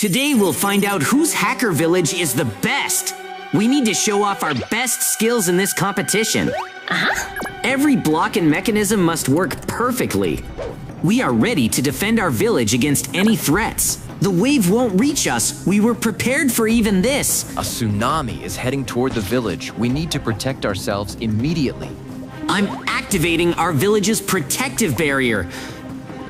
Today we'll find out whose hacker village is the best. We need to show off our best skills in this competition. Every block and mechanism must work perfectly. We are ready to defend our village against any threats. The wave won't reach us. We were prepared for even this. A tsunami is heading toward the village. We need to protect ourselves immediately. I'm activating our village's protective barrier.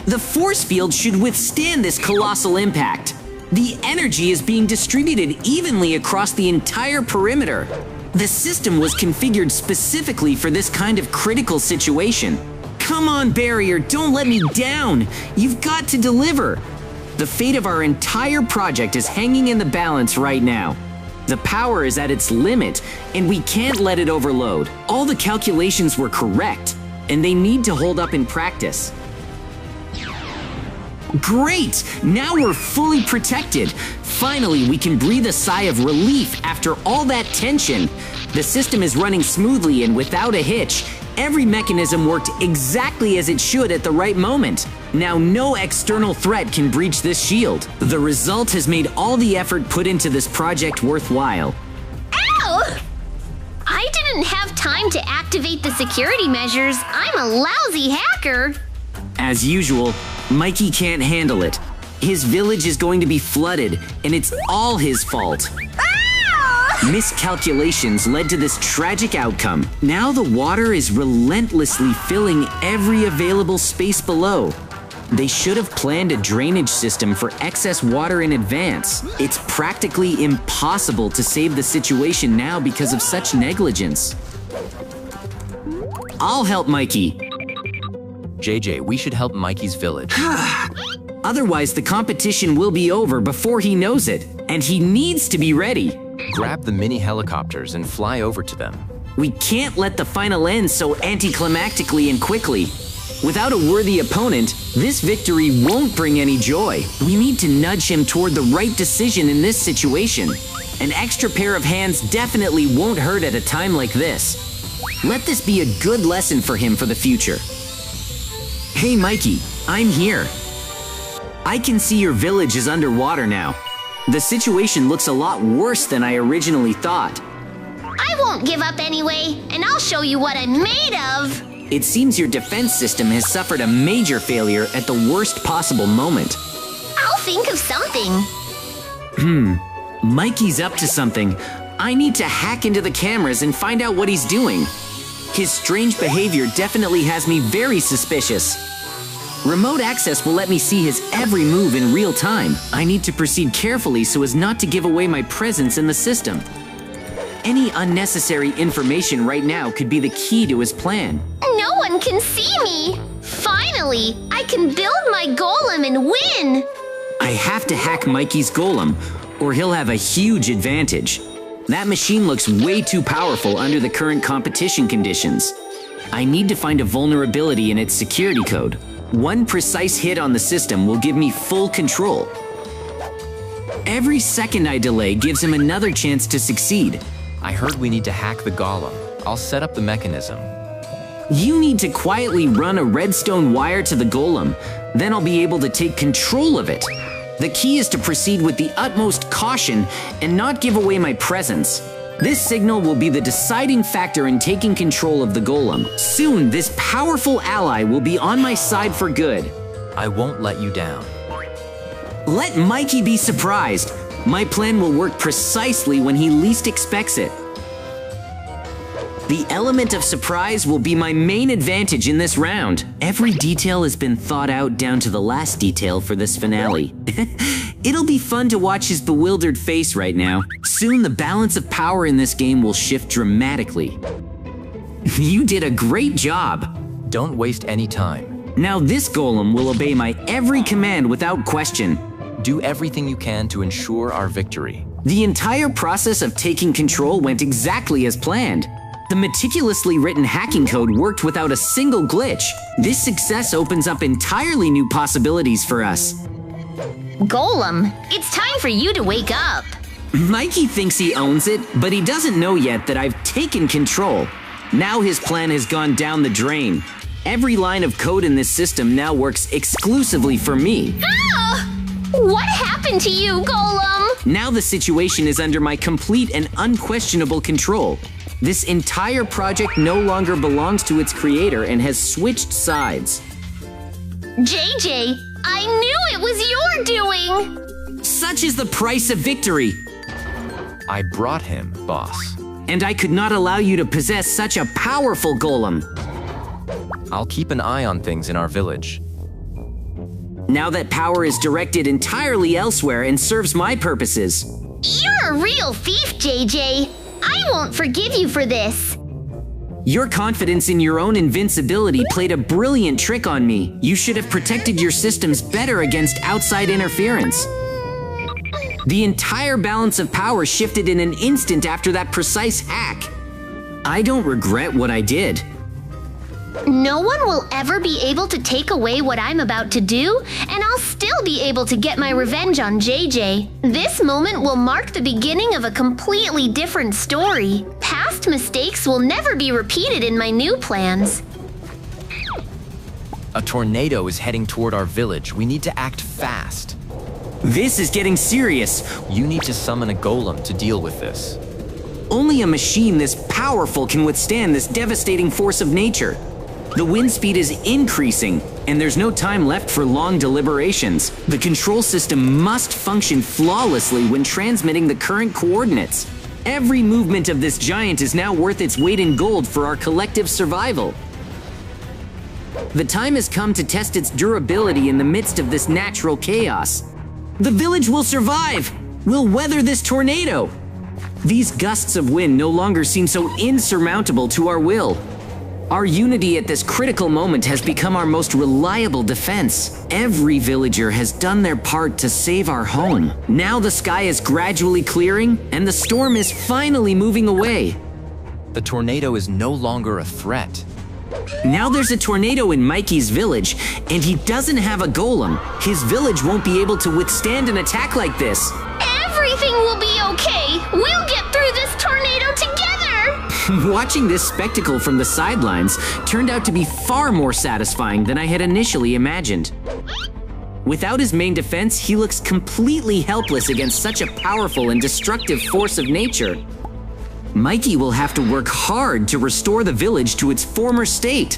The force field should withstand this colossal impact. The energy is being distributed evenly across the entire perimeter. The system was configured specifically for this kind of critical situation. Come on, barrier, don't let me down. You've got to deliver. The fate of our entire project is hanging in the balance right now. The power is at its limit, and we can't let it overload. All the calculations were correct, and they need to hold up in practice. Great! Now we're fully protected. Finally, we can breathe a sigh of relief after all that tension. The system is running smoothly and without a hitch. Every mechanism worked exactly as it should at the right moment. Now no external threat can breach this shield. The result has made all the effort put into this project worthwhile. Ow! I didn't have time to activate the security measures. I'm a lousy hacker. As usual, Mikey can't handle it. His village is going to be flooded, and it's all his fault. Miscalculations led to this tragic outcome. Now the water is relentlessly filling every available space below. They should have planned a drainage system for excess water in advance. It's practically impossible to save the situation now because of such negligence. I'll help Mikey. JJ, we should help Mikey's village. Otherwise, the competition will be over before he knows it, and he needs to be ready. Grab the mini helicopters and fly over to them. We can't let the final end so anticlimactically and quickly. Without a worthy opponent, this victory won't bring any joy. We need to nudge him toward the right decision in this situation. An extra pair of hands definitely won't hurt at a time like this. Let this be a good lesson for him for the future. Hey Mikey, I'm here. I can see your village is underwater now. The situation looks a lot worse than I originally thought. I won't give up anyway, and I'll show you what I'm made of. It seems your defense system has suffered a major failure at the worst possible moment. I'll think of something. Mikey's up to something. I need to hack into the cameras and find out what he's doing. His strange behavior definitely has me very suspicious. Remote access will let me see his every move in real time. I need to proceed carefully so as not to give away my presence in the system. Any unnecessary information right now could be the key to his plan. No one can see me. Finally, I can build my golem and win. I have to hack Mikey's golem, or he'll have a huge advantage. That machine looks way too powerful under the current competition conditions. I need to find a vulnerability in its security code. One precise hit on the system will give me full control. Every second I delay gives him another chance to succeed. I heard we need to hack the golem. I'll set up the mechanism. You need to quietly run a redstone wire to the golem, then I'll be able to take control of it. The key is to proceed with the utmost caution and not give away my presence. This signal will be the deciding factor in taking control of the golem. Soon, this powerful ally will be on my side for good. I won't let you down. Let Mikey be surprised. My plan will work precisely when he least expects it. The element of surprise will be my main advantage in this round. Every detail has been thought out down to the last detail for this finale. It'll be fun to watch his bewildered face right now. Soon the balance of power in this game will shift dramatically. You did a great job. Don't waste any time. Now this golem will obey my every command without question. Do everything you can to ensure our victory. The entire process of taking control went exactly as planned. The meticulously written hacking code worked without a single glitch. This success opens up entirely new possibilities for us. Golem, it's time for you to wake up. Mikey thinks he owns it, but he doesn't know yet that I've taken control. Now his plan has gone down the drain. Every line of code in this system now works exclusively for me. Ah! What happened to you, Golem? Now the situation is under my complete and unquestionable control. This entire project no longer belongs to its creator and has switched sides. JJ, I knew it was your doing! Such is the price of victory. I brought him, boss. And I could not allow you to possess such a powerful golem. I'll keep an eye on things in our village. Now that power is directed entirely elsewhere and serves my purposes. You're a real thief, JJ. I won't forgive you for this. Your confidence in your own invincibility played a brilliant trick on me. You should have protected your systems better against outside interference. The entire balance of power shifted in an instant after that precise hack. I don't regret what I did. No one will ever be able to take away what I'm about to do, and I'll still be able to get my revenge on JJ. This moment will mark the beginning of a completely different story. Past mistakes will never be repeated in my new plans. A tornado is heading toward our village. We need to act fast. This is getting serious. You need to summon a golem to deal with this. Only a machine this powerful can withstand this devastating force of nature. The wind speed is increasing, and there's no time left for long deliberations. The control system must function flawlessly when transmitting the current coordinates. Every movement of this giant is now worth its weight in gold for our collective survival. The time has come to test its durability in the midst of this natural chaos. The village will survive! We'll weather this tornado! These gusts of wind no longer seem so insurmountable to our will. Our unity at this critical moment has become our most reliable defense. Every villager has done their part to save our home. Now the sky is gradually clearing, and the storm is finally moving away. The tornado is no longer a threat. Now there's a tornado in Mikey's village, and he doesn't have a golem. His village won't be able to withstand an attack like this. Everything will be okay. We'll get through this tornado together. Watching this spectacle from the sidelines turned out to be far more satisfying than I had initially imagined. Without his main defense, he looks completely helpless against such a powerful and destructive force of nature. Mikey will have to work hard to restore the village to its former state.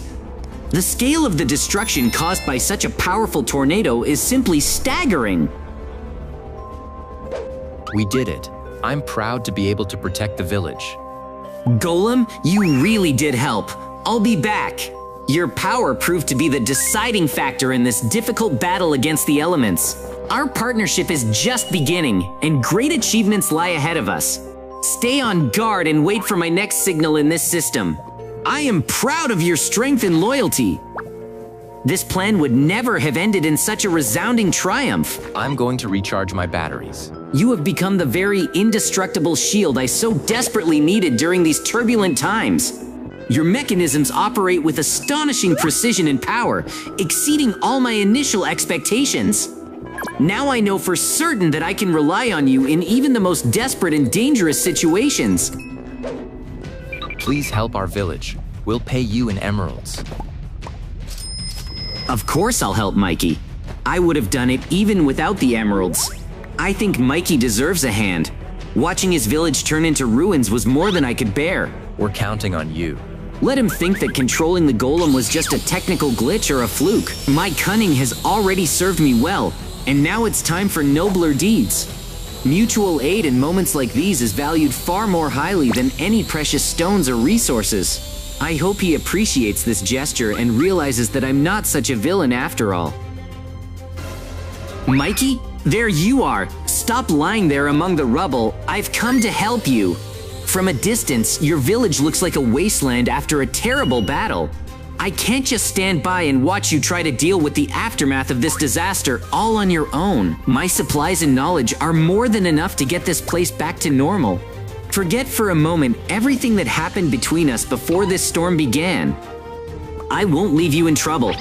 The scale of the destruction caused by such a powerful tornado is simply staggering. We did it. I'm proud to be able to protect the village. Golem, you really did help. I'll be back. Your power proved to be the deciding factor in this difficult battle against the elements. Our partnership is just beginning, and great achievements lie ahead of us. Stay on guard and wait for my next signal in this system. I am proud of your strength and loyalty. This plan would never have ended in such a resounding triumph. I'm going to recharge my batteries. You have become the very indestructible shield I so desperately needed during these turbulent times. Your mechanisms operate with astonishing precision and power, exceeding all my initial expectations. Now I know for certain that I can rely on you in even the most desperate and dangerous situations. Please help our village. We'll pay you in emeralds. Of course I'll help Mikey. I would have done it even without the emeralds. I think Mikey deserves a hand. Watching his village turn into ruins was more than I could bear. We're counting on you. Let him think that controlling the golem was just a technical glitch or a fluke. My cunning has already served me well, and now it's time for nobler deeds. Mutual aid in moments like these is valued far more highly than any precious stones or resources. I hope he appreciates this gesture and realizes that I'm not such a villain after all. Mikey, there you are. Stop lying there among the rubble. I've come to help you. From a distance, your village looks like a wasteland after a terrible battle. I can't just stand by and watch you try to deal with the aftermath of this disaster all on your own. My supplies and knowledge are more than enough to get this place back to normal. Forget for a moment everything that happened between us before this storm began. I won't leave you in trouble.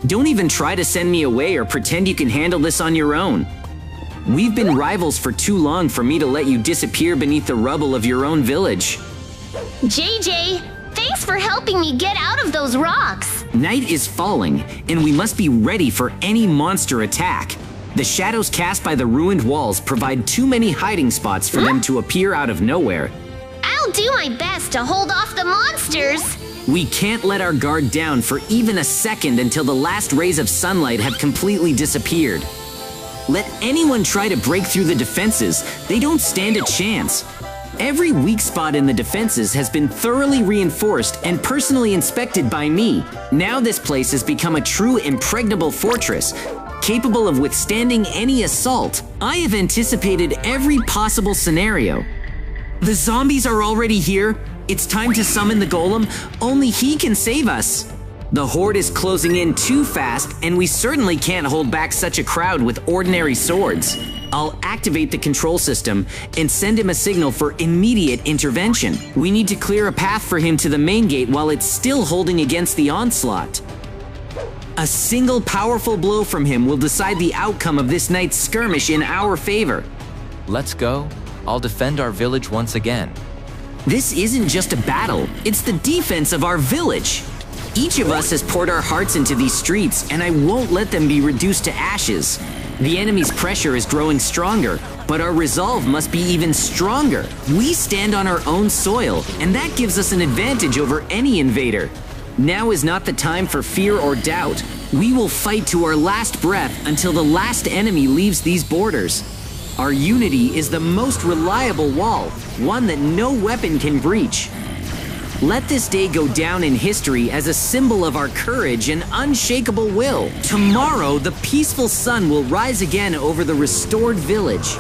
Don't even try to send me away or pretend you can handle this on your own. We've been rivals for too long for me to let you disappear beneath the rubble of your own village. JJ, thanks for helping me get out of those rocks. Night is falling, and we must be ready for any monster attack. The shadows cast by the ruined walls provide too many hiding spots for them to appear out of nowhere. I'll do my best to hold off the monsters. We can't let our guard down for even a second until the last rays of sunlight have completely disappeared. Let anyone try to break through the defenses, they don't stand a chance. Every weak spot in the defenses has been thoroughly reinforced and personally inspected by me. Now this place has become a true impregnable fortress, capable of withstanding any assault. I have anticipated every possible scenario. The zombies are already here. It's time to summon the golem. Only he can save us. The horde is closing in too fast, and we certainly can't hold back such a crowd with ordinary swords. I'll activate the control system and send him a signal for immediate intervention. We need to clear a path for him to the main gate while it's still holding against the onslaught. A single powerful blow from him will decide the outcome of this night's skirmish in our favor. Let's go. I'll defend our village once again. This isn't just a battle, it's the defense of our village. Each of us has poured our hearts into these streets, and I won't let them be reduced to ashes. The enemy's pressure is growing stronger, but our resolve must be even stronger. We stand on our own soil, and that gives us an advantage over any invader. Now is not the time for fear or doubt. We will fight to our last breath until the last enemy leaves these borders. Our unity is the most reliable wall, one that no weapon can breach. Let this day go down in history as a symbol of our courage and unshakable will. Tomorrow, the peaceful sun will rise again over the restored village.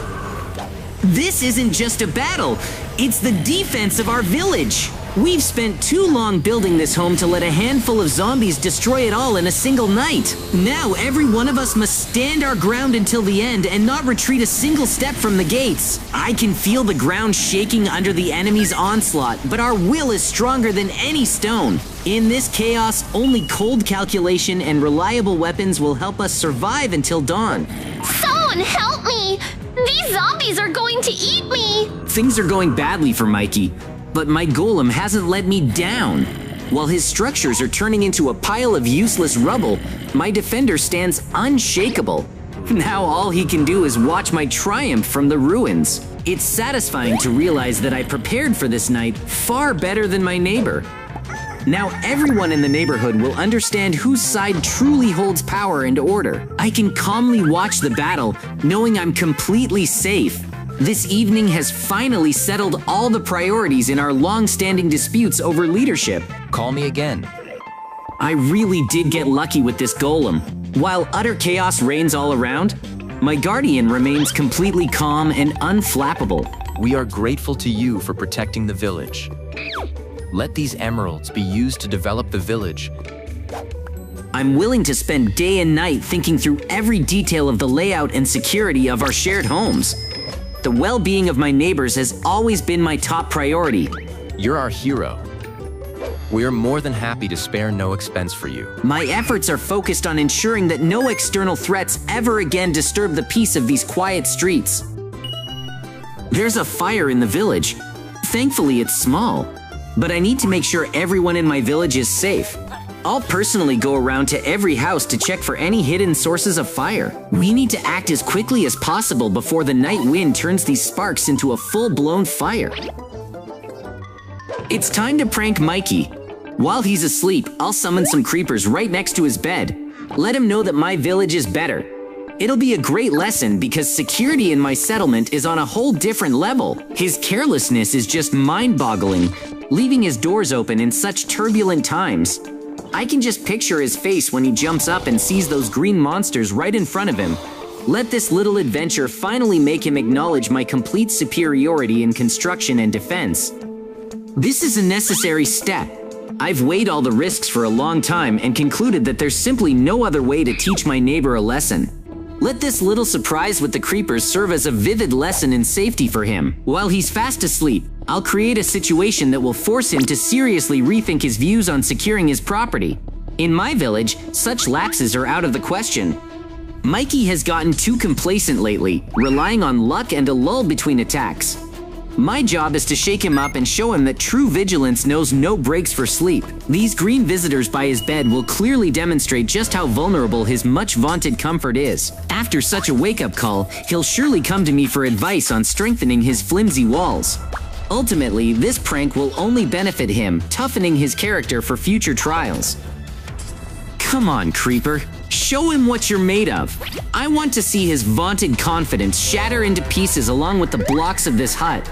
This isn't just a battle, it's the defense of our village. We've spent too long building this home to let a handful of zombies destroy it all in a single night. Now every one of us must stand our ground until the end and not retreat a single step from the gates. I can feel the ground shaking under the enemy's onslaught, but our will is stronger than any stone. In this chaos, only cold calculation and reliable weapons will help us survive until dawn. Someone help me! These zombies are going to eat me! Things are going badly for Mikey, but my golem hasn't let me down. While his structures are turning into a pile of useless rubble, my defender stands unshakable. Now all he can do is watch my triumph from the ruins. It's satisfying to realize that I prepared for this night far better than my neighbor. Now everyone in the neighborhood will understand whose side truly holds power and order. I can calmly watch the battle, knowing I'm completely safe. This evening has finally settled all the priorities in our long-standing disputes over leadership. Call me again. I really did get lucky with this golem. While utter chaos reigns all around, my guardian remains completely calm and unflappable. We are grateful to you for protecting the village. Let these emeralds be used to develop the village. I'm willing to spend day and night thinking through every detail of the layout and security of our shared homes. The well-being of my neighbors has always been my top priority. You're our hero. We are more than happy to spare no expense for you. My efforts are focused on ensuring that no external threats ever again disturb the peace of these quiet streets. There's a fire in the village. Thankfully, it's small, but I need to make sure everyone in my village is safe. I'll personally go around to every house to check for any hidden sources of fire. We need to act as quickly as possible before the night wind turns these sparks into a full-blown fire. It's time to prank Mikey. While he's asleep, I'll summon some creepers right next to his bed. Let him know that my village is better. It'll be a great lesson because security in my settlement is on a whole different level. His carelessness is just mind-boggling, leaving his doors open in such turbulent times. I can just picture his face when he jumps up and sees those green monsters right in front of him. Let this little adventure finally make him acknowledge my complete superiority in construction and defense. This is a necessary step. I've weighed all the risks for a long time and concluded that there's simply no other way to teach my neighbor a lesson. Let this little surprise with the creepers serve as a vivid lesson in safety for him. While he's fast asleep, I'll create a situation that will force him to seriously rethink his views on securing his property. In my village, such lapses are out of the question. Mikey has gotten too complacent lately, relying on luck and a lull between attacks. My job is to shake him up and show him that true vigilance knows no breaks for sleep. These green visitors by his bed will clearly demonstrate just how vulnerable his much-vaunted comfort is. After such a wake-up call, he'll surely come to me for advice on strengthening his flimsy walls. Ultimately, this prank will only benefit him, toughening his character for future trials. Come on, Creeper. Show him what you're made of. I want to see his vaunted confidence shatter into pieces along with the blocks of this hut.